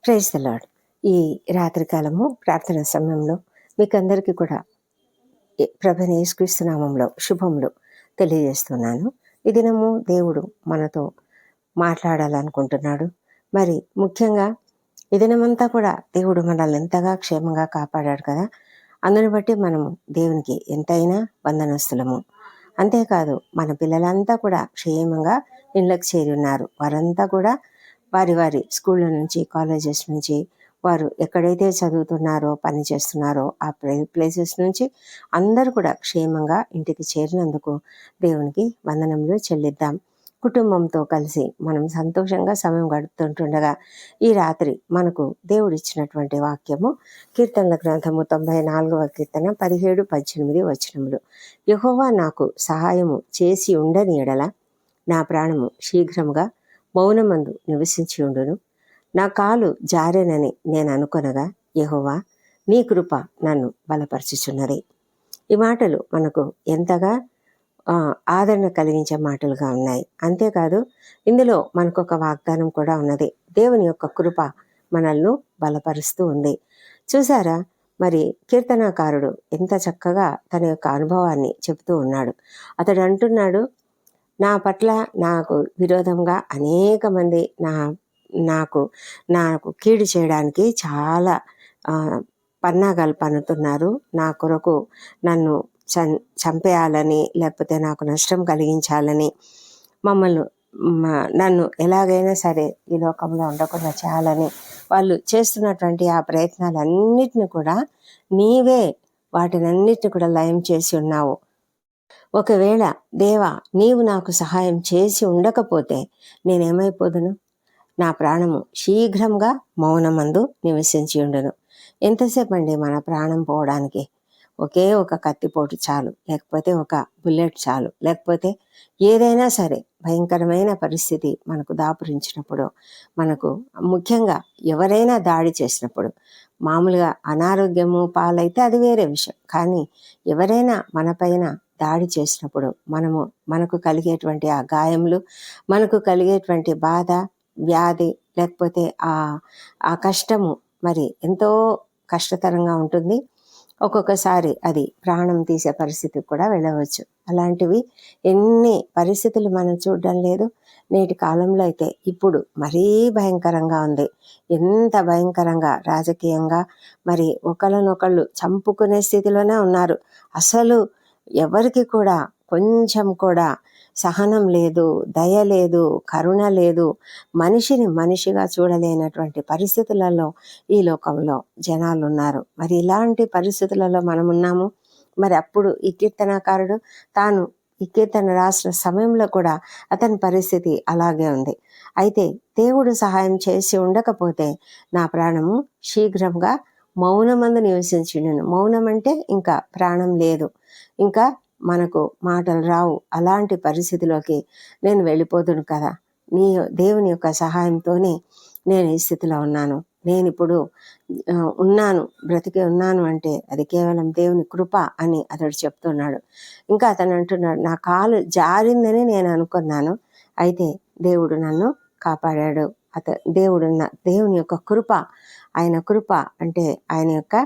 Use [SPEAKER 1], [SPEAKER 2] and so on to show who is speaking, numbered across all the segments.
[SPEAKER 1] Praise the lord. ఈ రాత్రికాలము ప్రార్థన సమయంలో మీకందరికీ కూడా ప్రభువైన యేసుక్రీస్తు నామములో శుభములు తెలియజేస్తున్నాను. ఈ దినము దేవుడు మనతో మాట్లాడాలనుకుంటున్నాడు. మరి ముఖ్యంగా ఈ దినమంతా కూడా దేవుడు మనల్ని ఎంతగా క్షేమంగా కాపాడాడు కదా, అందుని బట్టి మనము దేవునికి ఎంతైనా వందనస్తులము. అంతేకాదు మన పిల్లలంతా కూడా క్షేమంగా ఇళ్ళకి చేరి ఉన్నారు. వారంతా కూడా వారి వారి స్కూళ్ళ నుంచి, కాలేజెస్ నుంచి, వారు ఎక్కడైతే చదువుతున్నారో, పని చేస్తున్నారో ఆ ప్లేసెస్ నుంచి అందరూ కూడా క్షేమంగా ఇంటికి చేరినందుకు దేవునికి వందనములు చెల్లిద్దాం. కుటుంబంతో కలిసి మనం సంతోషంగా సమయం గడుపుతుంటుండగా ఈ రాత్రి మనకు దేవుడిచ్చినటువంటి వాక్యము కీర్తనల గ్రంథము 94వ కీర్తన 17, 18 వచనములు. యెహోవా నాకు సహాయము చేసి ఉండని ఎడల నా ప్రాణము శీఘ్రముగా మౌనమందు నివసించి ఉండును. నా కాలు జారెనని నేను అనుకొనగా యెహోవా నీ కృప నన్ను బలపరచుచున్నది. ఈ మాటలు మనకు ఎంతగా ఆదరణ కలిగించే మాటలుగా ఉన్నాయి. అంతేకాదు ఇందులో మనకు ఒక వాగ్దానం కూడా ఉన్నది. దేవుని యొక్క కృప మనల్ని బలపరుస్తూ ఉంది. చూసారా, మరి కీర్తనాకారుడు ఎంత చక్కగా తన యొక్క అనుభవాన్ని చెబుతూ ఉన్నాడు. అతడు అంటున్నాడు, నా పట్ల నాకు విరోధంగా అనేక మంది నాకు కీడు చేయడానికి చాలా పన్నాగాలు పన్నుతున్నారు. నా కొరకు నన్ను చంపేయాలని, లేకపోతే నాకు నష్టం కలిగించాలని, నన్ను ఎలాగైనా సరే ఈ లోకంలో ఉండకుండా చేయాలని వాళ్ళు చేస్తున్నటువంటి ఆ ప్రయత్నాలన్నిటిని కూడా నీవే వాటినన్నిటిని కూడా లయం చేసి ఉన్నావు. ఒకవేళ దేవా నీవు నాకు సహాయం చేసి ఉండకపోతే నేనేమైపోదును? నా ప్రాణము శీఘ్రంగా మౌనమందు నివసించి ఉండును. ఎంతసేపు అండి మన ప్రాణం పోవడానికి? ఒకే ఒక కత్తిపోటు చాలు, లేకపోతే ఒక బుల్లెట్ చాలు, లేకపోతే ఏదైనా సరే భయంకరమైన పరిస్థితి మనకు దాపురించినప్పుడు, మనకు ముఖ్యంగా ఎవరైనా దాడి చేసినప్పుడు, మామూలుగా అనారోగ్యము పాలైతే అది వేరే విషయం, కానీ ఎవరైనా మనపైన దాడి చేసినప్పుడు మనకు కలిగేటువంటి ఆ గాయములు, మనకు కలిగేటువంటి బాధ, వ్యాధి, లేకపోతే ఆ కష్టము మరి ఎంతో కష్టతరంగా ఉంటుంది. ఒక్కొక్కసారి అది ప్రాణం తీసే పరిస్థితికి కూడా వెళ్ళవచ్చు. అలాంటివి ఎన్ని పరిస్థితులు మనం చూడడం లేదు. నేటి కాలంలో అయితే ఇప్పుడు మరీ భయంకరంగా ఉంది. ఎంత భయంకరంగా రాజకీయంగా మరి ఒకళ్ళనొకళ్ళు చంపుకునే స్థితిలోనే ఉన్నారు. అసలు ఎవరికి కూడా కొంచెం కూడా సహనం లేదు, దయ లేదు, కరుణ లేదు. మనిషిని మనిషిగా చూడలేనటువంటి పరిస్థితులలో ఈ లోకంలో జనాలు ఉన్నారు. మరి ఇలాంటి పరిస్థితులలో మనం ఉన్నాము. మరి అప్పుడు ఈ కీర్తనాకారుడు తాను ఈ కీర్తన రాసిన సమయంలో కూడా అతని పరిస్థితి అలాగే ఉంది. అయితే దేవుడు సహాయం చేసి ఉండకపోతే నా ప్రాణము శీఘ్రంగా మౌనమందు నివసించుండును. మౌనం అంటే ఇంకా ప్రాణం లేదు, ఇంకా మనకు మాటలు రావు. అలాంటి పరిస్థితిలోకి నేను వెళ్ళిపోదును కదా. దేవుని యొక్క సహాయంతోనే నేను ఈ స్థితిలో ఉన్నాను. నేను ఇప్పుడు ఉన్నాను, బ్రతికి ఉన్నాను అంటే అది కేవలం దేవుని కృప అని అతడు చెప్తున్నాడు. ఇంకా అతను అంటున్నాడు, నా కాలు జారిందని నేను అనుకున్నాను, అయితే దేవుడు నన్ను కాపాడాడు. దేవుని యొక్క కృప, ఆయన కృప అంటే ఆయన యొక్క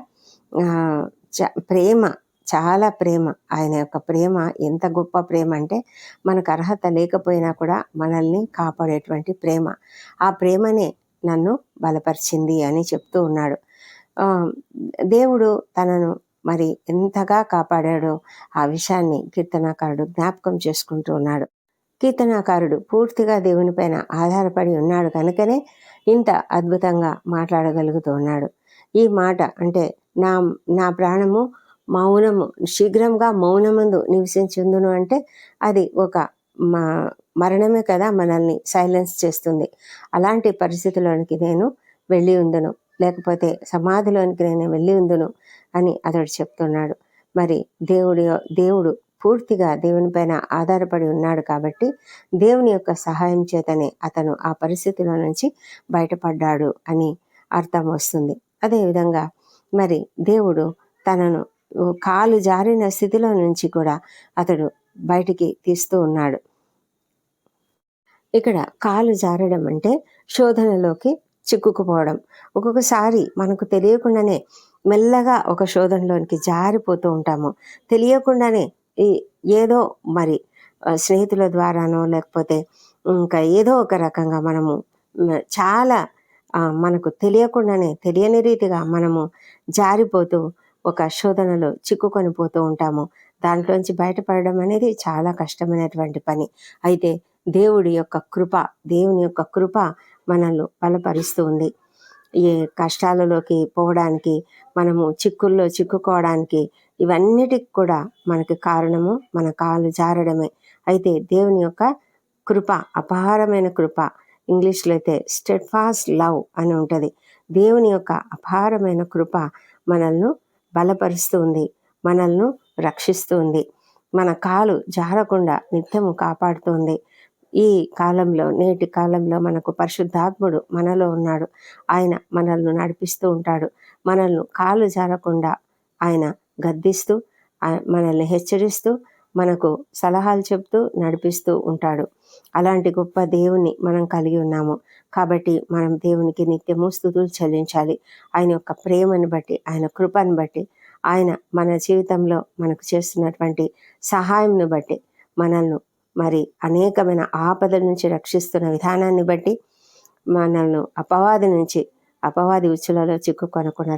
[SPEAKER 1] ప్రేమ, చాలా ప్రేమ. ఆయన యొక్క ప్రేమ ఎంత గొప్ప ప్రేమ అంటే మనకు అర్హత లేకపోయినా కూడా మనల్ని కాపాడేటువంటి ప్రేమ. ఆ ప్రేమనే నన్ను బలపరిచింది అని చెప్తూ ఉన్నాడు. దేవుడు తనను మరి ఎంతగా కాపాడాడో ఆ విషయాన్ని కీర్తనాకారుడు జ్ఞాపకం చేసుకుంటూ ఉన్నాడు. కీర్తనాకారుడు పూర్తిగా దేవుని పైన ఆధారపడి ఉన్నాడు కనుకనే ఇంత అద్భుతంగా మాట్లాడగలుగుతూ ఉన్నాడు. ఈ మాట అంటే నా ప్రాణము శీఘ్రంగా మౌనమందు నివసించుందును అంటే అది ఒక మరణమే కదా, మనల్ని సైలెన్స్ చేస్తుంది. అలాంటి పరిస్థితిలోనికి నేను వెళ్ళి ఉందును, లేకపోతే సమాధిలోనికి నేను వెళ్ళి ఉందును అని అతడు చెప్తున్నాడు. మరి దేవుడు పూర్తిగా దేవుని పైన ఆధారపడి ఉన్నాడు కాబట్టి దేవుని యొక్క సహాయం చేతనే అతను ఆ పరిస్థితిలో నుంచి బయటపడ్డాడు అని అర్థం వస్తుంది. అదేవిధంగా మరి దేవుడు తనను కాలు జారిన స్థితిలో నుంచి కూడా అతడు బయటికి తీస్తూ ఉన్నాడు. ఇక్కడ కాలు జారడం అంటే శోధనలోకి చిక్కుకుపోవడం, ఒక్కొక్కసారి మనకు తెలియకుండానే మెల్లగా ఒక శోధనలోనికి జారిపోతూ ఉంటాము. తెలియకుండానే ఈ ఏదో మరి స్నేహితుల ద్వారానో లేకపోతే ఇంకా ఏదో ఒక రకంగా మనము చాలా మనకు తెలియకుండానే తెలియని రీతిగా మనము జారిపోతూ ఒక శోధనలో చిక్కుకొని పోతూ ఉంటాము. దాంట్లోంచి బయటపడడం అనేది చాలా కష్టమైనటువంటి పని. అయితే దేవుని యొక్క కృప మనల్ని బలపరుస్తూ ఉంది. ఈ కష్టాలలోకి పోవడానికి, మనము చిక్కుల్లో చిక్కుకోవడానికి, ఇవన్నిటికి కూడా మనకి కారణము మన కాలు జారడమే. అయితే దేవుని యొక్క కృప, అపారమైన కృప, ఇంగ్లీష్లో అయితే స్టెడ్ఫాస్ట్ లవ్ అని ఉంటుంది. దేవుని యొక్క అపారమైన కృప మనల్ని బలపరుస్తూ ఉంది, మనల్ని రక్షిస్తూ ఉంది, మన కాలు జారకుండా నిత్యము కాపాడుతుంది. ఈ కాలంలో, నేటి కాలంలో మనకు పరిశుద్ధాత్ముడు మనలో ఉన్నాడు. ఆయన మనల్ని నడిపిస్తూ ఉంటాడు. మనల్ని కాలు జారకుండా ఆయన గద్దిస్తూ, మనల్ని హెచ్చరిస్తూ, మనకు సలహాలు చెప్తూ నడిపిస్తూ ఉంటాడు. అలాంటి గొప్ప దేవుని మనం కలిగి ఉన్నాము. కాబట్టి మనం దేవునికి నిత్యము స్తుతులు చెల్లించాలి. ఆయన యొక్క ప్రేమను బట్టి, ఆయన కృపను బట్టి, ఆయన మన జీవితంలో మనకు చేస్తున్నటువంటి సహాయంను బట్టి, మనల్ని మరి అనేకమైన ఆపదల నుంచి రక్షిస్తున్న విధానాన్ని బట్టి, మనల్ని అపవాది ఉచ్చులలో చిక్కుకొనకుండా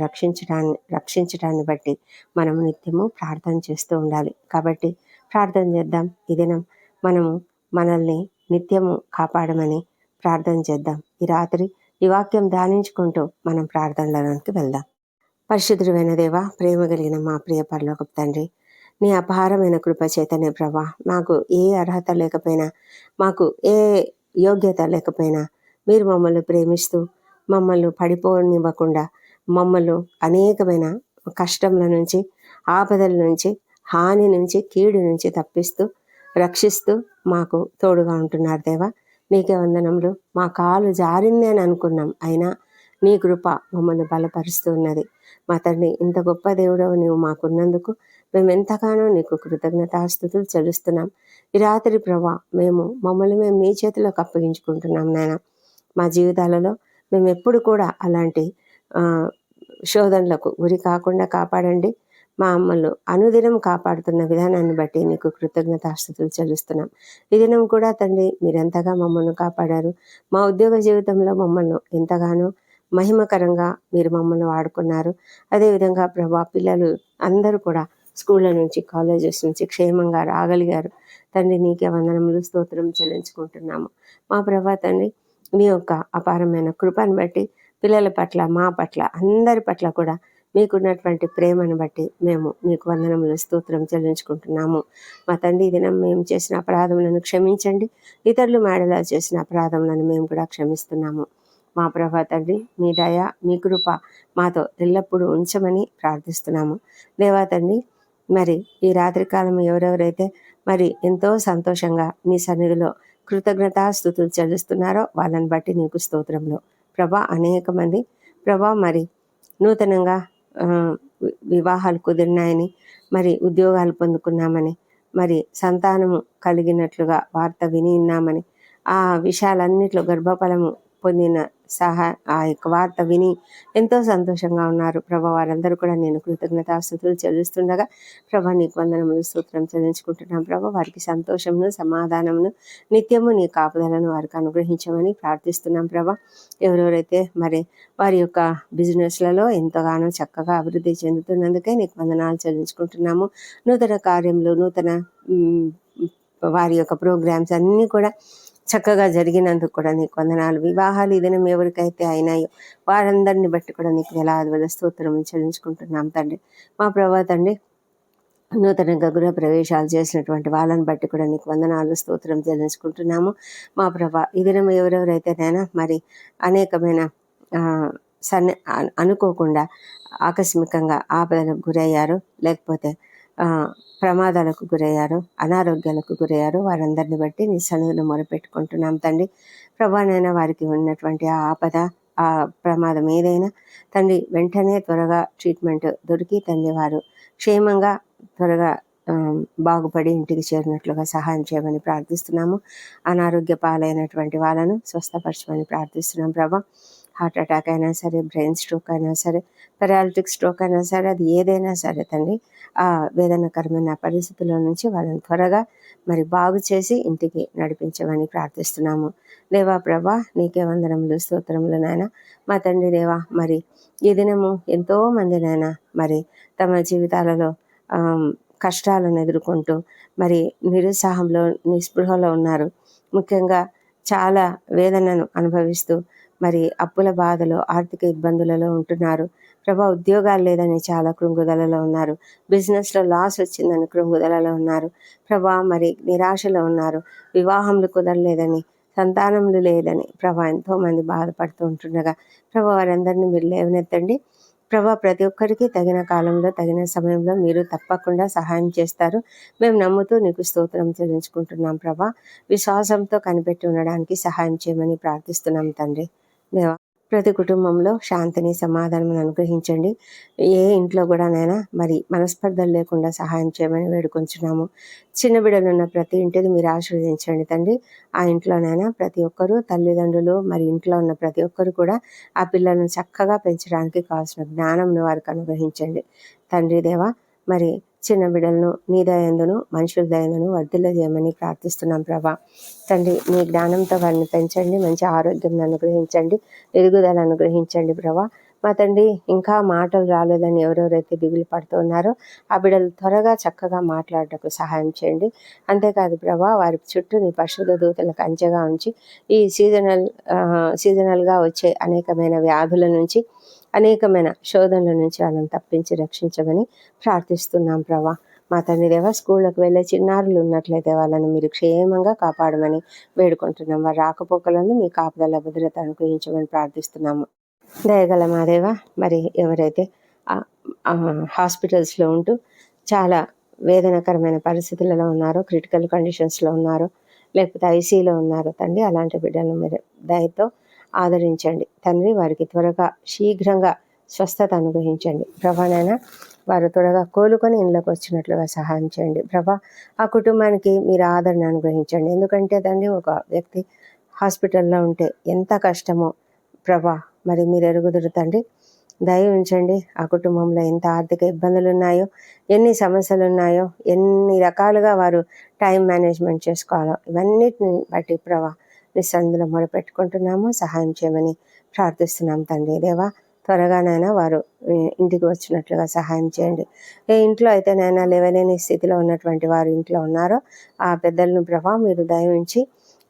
[SPEAKER 1] రక్షించడాన్ని బట్టి మనము నిత్యము ప్రార్థన చేస్తూ ఉండాలి. కాబట్టి ప్రార్థన చేద్దాం. ఈ దినం మనము మనల్ని నిత్యము కాపాడమని ప్రార్థన చేద్దాం. ఈ రాత్రి ఈ వాక్యం ధ్యానించుకుంటూ మనం ప్రార్థనలోకి వెళ్దాం. పరిశుద్ధుడైన దేవా, ప్రేమ కలిగిన మా ప్రియ పరలోకపు తండ్రి, నీ అపారమైన కృప చేతనే ప్రభా, మాకు ఏ అర్హత లేకపోయినా, మాకు ఏ యోగ్యత లేకపోయినా మీరు మమ్మల్ని ప్రేమిస్తూ, మమ్మల్ని పడిపోనివ్వకుండా, మమ్మల్ని అనేకమైన కష్టంల నుంచి, ఆపదల నుంచి, హాని నుంచి, కీడు నుంచి తప్పిస్తూ, రక్షిస్తూ మాకు తోడుగా ఉంటున్నారు దేవా. నీకే వందనములు. మా కాలు జారింది అని అనుకున్నాం, అయినా నీ కృప మమ్మల్ని బలపరుస్తూ ఉన్నది. మా తండ్రి, ఇంత గొప్ప దేవుడవు నీవు మాకున్నందుకు మేము ఎంతగానో నీకు కృతజ్ఞతాస్తుతులు చెల్లిస్తున్నాం. ఈ రాత్రి ప్రభా, మమ్మల్ని మేము నీ చేతిలోకి అప్పగించుకుంటున్నాం నాయన. మా జీవితాలలో మేము ఎప్పుడు కూడా అలాంటి శోధనలకు గురి కాకుండా కాపాడండి. మా అమ్మలు అనుదినం కాపాడుతున్న విధానాన్ని బట్టి నీకు కృతజ్ఞతాస్తుతులు చెల్లిస్తున్నాం. ఈ దినం కూడా తండ్రి, మీరెంతగా మమ్మల్ని కాపాడారు. మా ఉద్యోగ జీవితంలో మమ్మల్ని ఎంతగానో మహిమకరంగా మీరు మమ్మల్ని వాడుకున్నారు. అదేవిధంగా ప్రభా, పిల్లలు అందరూ కూడా స్కూళ్ళ నుంచి, కాలేజెస్ నుంచి క్షేమంగా రాగలిగారు. తండ్రి, నీకే వందనములు, స్తోత్రం చెల్లించుకుంటున్నాము. మా ప్రభా తండ్రి, మీ యొక్క అపారమైన కృపను బట్టి పిల్లల పట్ల, మా పట్ల, అందరి పట్ల కూడా మీకున్నటువంటి ప్రేమను బట్టి మేము మీకు వందనములు, స్తోత్రం చెల్లించుకుంటున్నాము. మా తండ్రి, దినం మేము చేసిన అపరాధములను క్షమించండి. ఇతరులు మేడలా చేసిన అపరాధములను మేము కూడా క్షమిస్తున్నాము. మా ప్రభా తండ్రి, మీ దయ, మీ కృప మాతో ఎల్లప్పుడూ ఉంచమని ప్రార్థిస్తున్నాము. దేవా తండ్రి, మరి ఈ రాత్రికాలం ఎవరెవరైతే మరి ఎంతో సంతోషంగా నీ సన్నిధిలో కృతజ్ఞతాస్తుతులు చెల్లిస్తున్నారో వాళ్ళని బట్టి నీకు స్తోత్రంలో ప్రభా. అనేక మంది ప్రభా మరి నూతనంగా వివాహాలు కుదిరినాయని, మరి ఉద్యోగాలు పొందుకున్నామని, మరి సంతానము కలిగినట్లుగా వార్త విని ఉన్నామని, ఆ విషయాలన్నిట్లో గర్భఫలము పొందిన ఆ యొక్క వార్త విని ఎంతో సంతోషంగా ఉన్నారు ప్రభా. వారందరూ కూడా నేను కృతజ్ఞతాస్తుతులు చెల్లిస్తుండగా ప్రభా, నీకు వందనములు, స్తోత్రం చెల్లించుకుంటున్నాం ప్రభా. వారికి సంతోషమును, సమాధానమును, నిత్యము నీ కాపుదలను వారికి అనుగ్రహించమని ప్రార్థిస్తున్నాం ప్రభా. ఎవరెవరైతే మరి వారి యొక్క బిజినెస్లలో ఎంతగానో చక్కగా అభివృద్ధి చెందుతున్నందుకే నీకు వందనాలు చెల్లించుకుంటున్నాము. నూతన కార్యములు, నూతన వారి యొక్క ప్రోగ్రామ్స్ అన్నీ కూడా చక్కగా జరిగినందుకు కూడా నీకు వందనాలు. వివాహాలు ఈ దినం ఎవరికైతే అయినాయో వారందరిని బట్టి కూడా నీకు వేలాది స్తోత్రం చెల్లించుకుంటున్నాం తండ్రి. మా ప్రభా తండ్రి, నూతనంగా గృహ ప్రవేశాలు చేసినటువంటి వాళ్ళని బట్టి కూడా నీకు వందనాలు, స్తోత్రం చెల్లించుకుంటున్నాము. మా ప్రభా, ఈ దినం ఎవరెవరైతేనైనా మరి అనేకమైన అనుకోకుండా ఆకస్మికంగా ఆపదలకు గురయ్యారు, లేకపోతే ప్రమాదాలకు గురయ్యారు, అనారోగ్యాలకు గురయ్యారు, వారందరిని బట్టి నీ సన్నిధిలో మొరపెట్టుకుంటున్నాం తండ్రి. ప్రభానైనా వారికి ఉన్నటువంటి ఆ ఆపద, ఆ ప్రమాదం ఏదైనా తండ్రి, వెంటనే త్వరగా ట్రీట్మెంట్ దొరికి తండ్రి వారు క్షేమంగా త్వరగా బాగుపడి ఇంటికి చేరినట్లుగా సహాయం చేయమని ప్రార్థిస్తున్నాము. అనారోగ్య పాలైనటువంటి వాళ్ళను స్వస్థపరచమని ప్రార్థిస్తున్నాం ప్రభా. హార్ట్ అటాక్ అయినా సరే, బ్రెయిన్ స్ట్రోక్ అయినా సరే, పెరాలిటిక్ స్ట్రోక్ అయినా సరే, అది ఏదైనా సరే తండ్రి, ఆ వేదనకరమైన పరిస్థితుల్లో నుంచి వాళ్ళని త్వరగా మరి బాగు చేసి ఇంటికి నడిపించమని ప్రార్థిస్తున్నాము. దేవా ప్రభా, నీకే వందనములు, స్తోత్రములు నాయన. మా తండ్రి దేవా, మరి ఈ దినము ఎంతో మంది నాయన మరి తమ జీవితాలలో కష్టాలను ఎదుర్కొంటూ మరి నిరుత్సాహంలో, నిస్పృహలో ఉన్నారు. ముఖ్యంగా చాలా వేదనను అనుభవిస్తూ మరి అప్పుల బాధలో, ఆర్థిక ఇబ్బందులలో ఉంటున్నారు. ప్రభా, ఉద్యోగాలు లేదని చాలా కృంగుదలలో ఉన్నారు. బిజినెస్లో లాస్ వచ్చిందని కృంగుదలలో ఉన్నారు. ప్రభా, మరి నిరాశలో ఉన్నారు. వివాహములు కుదరలేదని, సంతానములు లేదని ప్రభా ఎంతోమంది బాధపడుతూ ఉంటుండగా ప్రభా, వారందరినీ మీరు లేవనెత్తండి. ప్రభా, ప్రతి ఒక్కరికి తగిన కాలంలో, తగిన సమయంలో మీరు తప్పకుండా సహాయం చేస్తారు. మేము నమ్ముతూ నీకు స్తోత్రం చెల్లించుకుంటున్నాం ప్రభా. విశ్వాసంతో కనిపెట్టి ఉండడానికి సహాయం చేయమని ప్రార్థిస్తున్నాం తండ్రి. దేవా, ప్రతి కుటుంబంలో శాంతిని, సమాధానం అనుగ్రహించండి. ఏ ఇంట్లో కూడా నైనా మరి మనస్పర్ధలు లేకుండా సహాయం చేయమని వేడుకొంచున్నాము. చిన్న బిడ్డలు ఉన్న ప్రతి ఇంటిని మీరు ఆశీర్వదించండి తండ్రి. ఆ ఇంట్లోనైనా ప్రతి ఒక్కరూ, తల్లిదండ్రులు మరి ఇంట్లో ఉన్న ప్రతి ఒక్కరు కూడా ఆ పిల్లలను చక్కగా పెంచడానికి కావాల్సిన జ్ఞానంను వారికి అనుగ్రహించండి తండ్రి. దేవా, మరి చిన్న బిడ్డలను నీ దయందును, మనుషుల దయందును వర్ధిల్లజేయమని ప్రార్థిస్తున్నాం ప్రభా. తండ్రి, మీ జ్ఞానంతో వారిని పెంచండి, మంచి ఆరోగ్యం అనుగ్రహించండి, ఎదుగుదల అనుగ్రహించండి ప్రభా. మా తండ్రి, ఇంకా మాటలు రాలేదని ఎవరెవరైతే దిగులు పడుతూ ఉన్నారో ఆ బిడ్డలు త్వరగా చక్కగా మాట్లాడటకు సహాయం చేయండి. అంతేకాదు ప్రభా, వారి చుట్టూ నీ పరిశుద్ధ దూతలకు అంచెగా ఉంచి ఈ సీజనల్గా వచ్చే అనేకమైన వ్యాధుల నుంచి, అనేకమైన శోధనల నుంచి వాళ్ళని తప్పించి రక్షించమని ప్రార్థిస్తున్నాం ప్రభా. మా తండ్రి దేవ, స్కూళ్ళకు వెళ్ళే చిన్నారులు ఉన్నట్లయితే వాళ్ళని మీరు క్షేమంగా కాపాడమని వేడుకుంటున్నాం. వారి రాకపోకలందు మీ కాపుదల భద్రత అనుగ్రహించమని ప్రార్థిస్తున్నాము. దయగల మా దేవ, మరి ఎవరైతే హాస్పిటల్స్లో ఉంటూ చాలా వేదనకరమైన పరిస్థితులలో ఉన్నారో, క్రిటికల్ కండిషన్స్లో ఉన్నారో, లేకపోతే ఐసీలో ఉన్నారో తండ్రి, అలాంటి బిడ్డలను మీరు దయతో ఆదరించండి తండ్రి. వారికి త్వరగా శీఘ్రంగా స్వస్థత అనుగ్రహించండి ప్రభానైనా. వారు త్వరగా కోలుకొని ఇంట్లోకి వచ్చినట్లుగా సహాయం చేయండి ప్రభా. ఆ కుటుంబానికి మీరు ఆదరణ అనుగ్రహించండి. ఎందుకంటే తండ్రి, ఒక వ్యక్తి హాస్పిటల్లో ఉంటే ఎంత కష్టమో ప్రభా మరి మీరు ఎరుగుదురు తండ్రి. దయ ఉంచండి. ఆ కుటుంబంలో ఎంత ఆర్థిక ఇబ్బందులు ఉన్నాయో, ఎన్ని సమస్యలు ఉన్నాయో, ఎన్ని రకాలుగా వారు టైం మేనేజ్మెంట్ చేసుకోవాలో, ఇవన్నిటిని బట్టి ప్రభా నిస్సందులో మొరపెట్టుకుంటున్నాము. సహాయం చేయమని ప్రార్థిస్తున్నాం తండ్రి. దేవా, త్వరగానైనా వారు ఇంటికి వచ్చినట్లుగా సహాయం చేయండి. ఏ ఇంట్లో అయితే నైనా లేవలేని స్థితిలో ఉన్నటువంటి వారు ఇంట్లో ఉన్నారో ఆ పెద్దలను ప్రభా మీరు దయ ఉంచి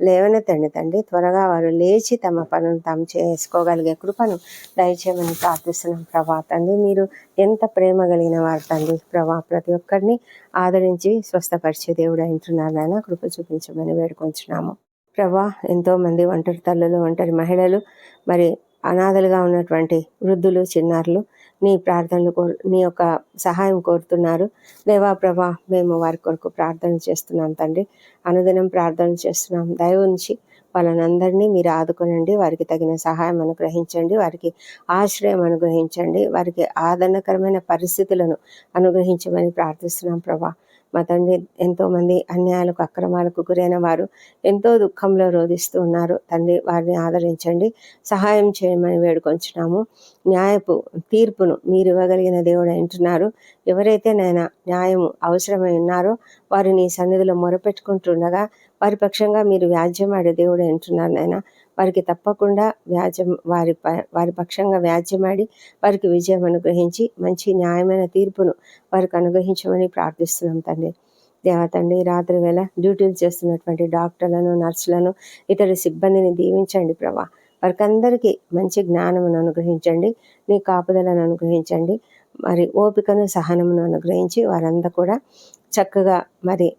[SPEAKER 1] లేవనెత్తండి తండ్రి. త్వరగా వారు లేచి తమ పనులు తాము చేసుకోగలిగే కృపను దయచేయమని ప్రార్థిస్తున్నాం ప్రభా. తండ్రి, మీరు ఎంత ప్రేమ కలిగిన వారు తండ్రి ప్రభా. ప్రతి ఒక్కరిని ఆదరించి స్వస్థపరిచే దేవుడు అంటున్నారు నాయన. కృప చూపించమని వేడుకొంచున్నాము ప్రభా. ఎంతోమంది ఒంటరి తల్లులు, ఒంటరి మహిళలు, మరి అనాథలుగా ఉన్నటువంటి వృద్ధులు, చిన్నారులు నీ ప్రార్థనలు నీ యొక్క సహాయం కోరుతున్నారు దేవా ప్రభా. మేము వారి కొరకు ప్రార్థన చేస్తున్నాం తండ్రి. అనుదినం ప్రార్థన చేస్తున్నాం. దయ ఉంచి వాళ్ళనందరినీ మీరు ఆదుకొనండి. వారికి తగిన సహాయం అనుగ్రహించండి. వారికి ఆశ్రయం అనుగ్రహించండి. వారికి ఆదరణకరమైన పరిస్థితులను అనుగ్రహించమని ప్రార్థిస్తున్నాం ప్రభా. మా తండ్రి, ఎంతోమంది అన్యాయాలకు, అక్రమాలకు గురైన వారు ఎంతో దుఃఖంలో రోధిస్తూ ఉన్నారు తండ్రి. వారిని ఆదరించండి, సహాయం చేయమని వేడుకొంచున్నాము. న్యాయపు తీర్పును మీరు ఇవ్వగలిగిన దేవుడు అంటున్నారు. ఎవరైతే నైనా న్యాయము అవసరమై ఉన్నారో వారు నీ సన్నిధిలో మొరపెట్టుకుంటుండగా వారి పక్షంగా మీరు వ్యాజ్యమాడే దేవుడు అంటున్నారు నాయన. వారికి తప్పకుండా వారి పక్షంగా వ్యాజ్యమాడి వారికి విజయం అనుగ్రహించి మంచి న్యాయమైన తీర్పును వారికి అనుగ్రహించమని ప్రార్థిస్తున్నాం తండ్రి. దేవా తండ్రి, రాత్రి వేళ డ్యూటీలు చేస్తున్నటువంటి డాక్టర్లను, నర్సులను, ఇతర సిబ్బందిని దీవించండి ప్రభా. వారికందరికీ మంచి జ్ఞానమును అనుగ్రహించండి, నీ కాపుదలను అనుగ్రహించండి, మరి ఓపికను, సహనమును అనుగ్రహించి వారంతా కూడా చక్కగా మరి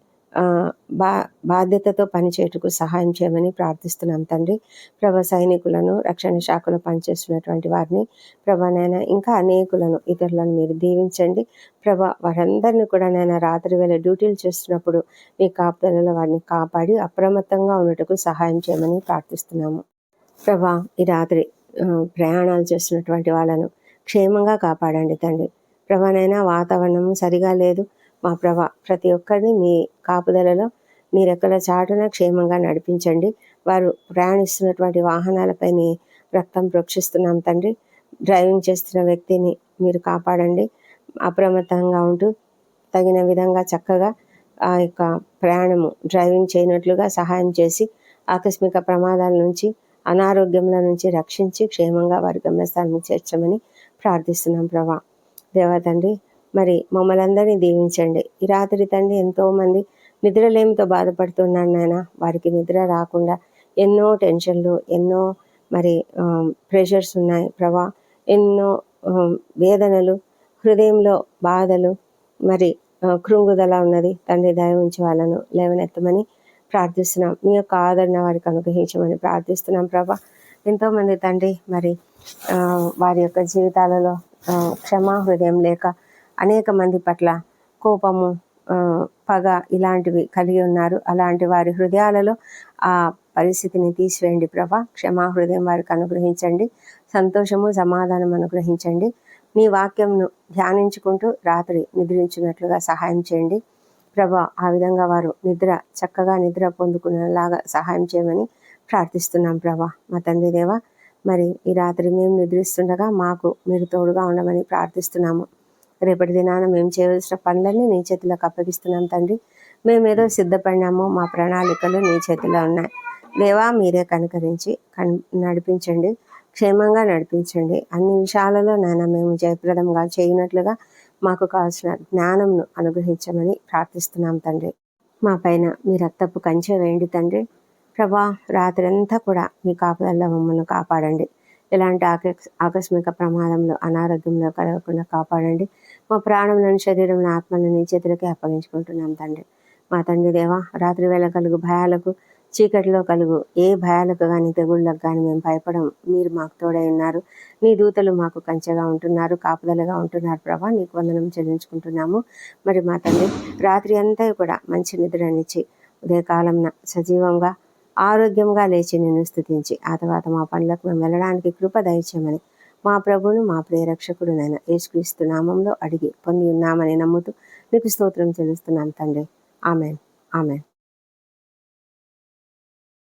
[SPEAKER 1] బాధ్యతతో పనిచేయటకు సహాయం చేయమని ప్రార్థిస్తున్నాం తండ్రి. ప్రభా, సైనికులను, రక్షణ శాఖలో పనిచేస్తున్నటువంటి వారిని ప్రభా నాయన, ఇంకా అనేకులను ఇతరులను మీరు దీవించండి ప్రభా. వారందరినీ కూడా నాయన రాత్రి వేళ డ్యూటీలు చేస్తున్నప్పుడు మీ కాపుదలలో వారిని కాపాడి అప్రమత్తంగా ఉండటకు సహాయం చేయమని ప్రార్థిస్తున్నాము ప్రభా. ఈ రాత్రి ప్రయాణాలు చేస్తున్నటువంటి వాళ్ళను క్షేమంగా కాపాడండి తండ్రి. ప్రభానైనా వాతావరణం సరిగా లేదు మా ప్రభా. ప్రతి ఒక్కరిని మీ కాపుదలలో నీ రెక్కల చాటున క్షేమంగా నడిపించండి. వారు ప్రయాణిస్తున్నటువంటి వాహనాలపై నీ రక్తం ప్రోక్షిస్తున్నాం తండ్రి. డ్రైవింగ్ చేస్తున్న వ్యక్తిని మీరు కాపాడండి. అప్రమత్తంగా ఉంటూ తగిన విధంగా చక్కగా ఆ యొక్క ప్రయాణము డ్రైవింగ్ చేయనట్లుగా సహాయం చేసి ఆకస్మిక ప్రమాదాల నుంచి, అనారోగ్యముల నుంచి రక్షించి క్షేమంగా వారి గమ్యస్థానం చేర్చమని ప్రార్థిస్తున్నాం ప్రభా. దేవా తండ్రి, మరి మమ్మల్ని అందరినీ దీవించండి. ఈ రాత్రి తండ్రి ఎంతోమంది నిద్రలేమితో బాధపడుతున్నారు నాయన. వారికి నిద్ర రాకుండా ఎన్నో టెన్షన్లు, ఎన్నో మరి ప్రెషర్స్ ఉన్నాయి ప్రభా. ఎన్నో వేదనలు, హృదయంలో బాధలు, మరి కృంగుదల ఉన్నది తండ్రి. దయ ఉంచి వాళ్ళను లేవనెత్తమని ప్రార్థిస్తున్నాం. మీ యొక్క ఆదరణ వారికి అనుగ్రహించమని ప్రార్థిస్తున్నాం ప్రభా. ఎంతోమంది తండ్రి మరి వారి యొక్క జీవితాలలో క్షమా హృదయం లేక అనేక మంది పట్ల కోపము, పగ ఇలాంటివి కలిగి ఉన్నారు. అలాంటి వారి హృదయాలలో ఆ పరిస్థితిని తీసివేయండి ప్రభా. క్షమా హృదయం వారికి అనుగ్రహించండి. సంతోషము, సమాధానం అనుగ్రహించండి. నీ వాక్యంను ధ్యానించుకుంటూ రాత్రి నిద్రించినట్లుగా సహాయం చేయండి ప్రభా. ఆ విధంగా వారు చక్కగా నిద్ర పొందుకునేలాగా సహాయం చేయమని ప్రార్థిస్తున్నాం ప్రభా. మా తండ్రి దేవా, మరి ఈ రాత్రి మేము నిద్రిస్తుండగా మాకు మీరు తోడుగా ఉండమని ప్రార్థిస్తున్నాము. రేపటి దినాన మేము చేయవలసిన పనులన్నీ నీ చేతిలోకి అప్పగిస్తున్నాం తండ్రి. మేమేదో సిద్ధపడినాము, మా ప్రణాళికలు నీ చేతిలో ఉన్నాయి దేవా. మీరే కనుకరించి నడిపించండి, క్షేమంగా నడిపించండి. అన్ని విషయాలలో నాయన మేము జయప్రదంగా చేయనట్లుగా మాకు కావాల్సిన జ్ఞానంను అనుగ్రహించమని ప్రార్థిస్తున్నాం తండ్రి. మా పైన మీ రక్తపు కంచె వేయండి తండ్రి ప్రభా. రాత్రి అంతా కూడా మీ కాపుదల్లో మమ్మల్ని కాపాడండి. ఎలాంటి ఆకస్మిక ప్రమాదంలో, అనారోగ్యంలో కలగకుండా కాపాడండి. మా ప్రాణంలోని, శరీరంలో, ఆత్మలను నీ చేతులకే అప్పగించుకుంటున్నాం తండ్రి. మా తండ్రి దేవా, రాత్రి వేళ కలుగు భయాలకు, చీకటిలో కలుగు ఏ భయాలకు కానీ, తెగుళ్ళకు కానీ మేము భయపడం. మీరు మాకు తోడై ఉన్నారు. నీ దూతలు మాకు కంచెగా ఉంటున్నారు, కాపుదలగా ఉంటున్నారు ప్రభా. నీకు వందనం చెల్లించుకుంటున్నాము. మరి మా తండ్రి, రాత్రి అంతా కూడా మంచి నిద్రనిచ్చి ఉదయకాలంన సజీవంగా, ఆరోగ్యంగా లేచి నిన్ను స్తుతించి ఆ తర్వాత మా పనులకు మేము వెళ్ళడానికి కృప దయచేయమని మా ప్రభువును, మా ప్రియ రక్షకుడు నైనా యేసుక్రీస్తు నామంలో అడిగి పొంది ఉన్నామని నమ్ముతూ నీకు స్తోత్రం చెల్లిస్తున్నాం తండ్రి. Amen, amen.